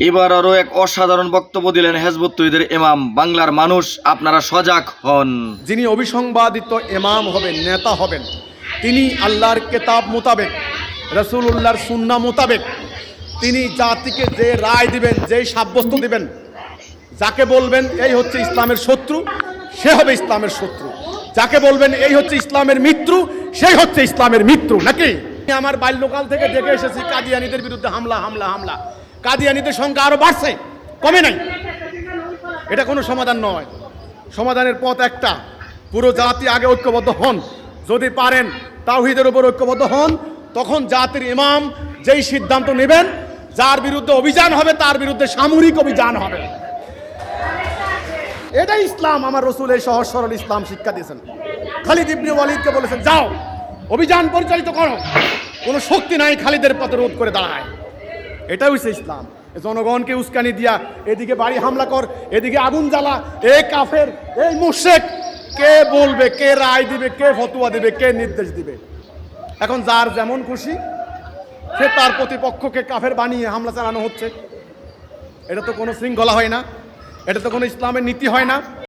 এবার আরও এক অসাধারণ বক্তব্য দিলেন হিজবুত তৌহিদের ইমাম। বাংলার মানুষ আপনারা সজাগ হন। যিনি অবিসংবাদিত ইমাম হবেন, নেতা হবেন, তিনি আল্লাহর কিতাব মোতাবেক, রাসূলুল্লাহর সুন্নাহ মোতাবেক তিনি জাতিকে যে রায় দিবেন, যেই সাব্যস্ত দিবেন, যাকে বলবেন এই হচ্ছে ইসলামের শত্রু, সে হবে ইসলামের শত্রু। যাকে বলবেন এই হচ্ছে ইসলামের মিত্র, সেই হচ্ছে ইসলামের মিত্র। নাকি আমার বাল্যকাল থেকে দেখে এসেছি কাদিয়ানীদের বিরুদ্ধে হামলা হামলা হামলা। কাদিয়ানীদের সংখ্যা আরো বাড়ছে, কমে নাই। এটা কোনো সমাধান নয়। সমাধানের পথ একটা, পুরো জাতি আগে ঐক্যবদ্ধ হন। যদি পারেন তাওহীদের উপর ঐক্যবদ্ধ হন, তখন জাতির ইমাম যেই সিদ্ধান্ত নেবেন, যার বিরুদ্ধে অভিযান হবে তার বিরুদ্ধে সামরিক অভিযান হবে। এটাই ইসলাম। আমার রসুল এই সহজ সরল ইসলাম শিক্ষা দিয়েছেন। খালিদ ইবনে ওয়ালিদকে বলেছেন, যাও অভিযান পরিচালিত করো, কোনো শক্তি নাই খালিদের পথে রোধ করে দাঁড়ায়। এটাই হচ্ছে ইসলাম। জনগণকে উস্কানি দিয়া এদিকে বাড়ি হামলা কর, এদিকে আগুন জ্বালা, এ কাফের, এই মুশরিক, কে বলবে, কে রায় দিবে, কে ফতোয়া দিবে, কে নির্দেশ দিবে? এখন যার যেমন খুশি সে তার প্রতিপক্ষকে কাফের বানিয়ে হামলা চালানো হচ্ছে। এটা তো কোনো শৃঙ্খলা হয় না, এটা তো কোনো ইসলামের নীতি হয় না।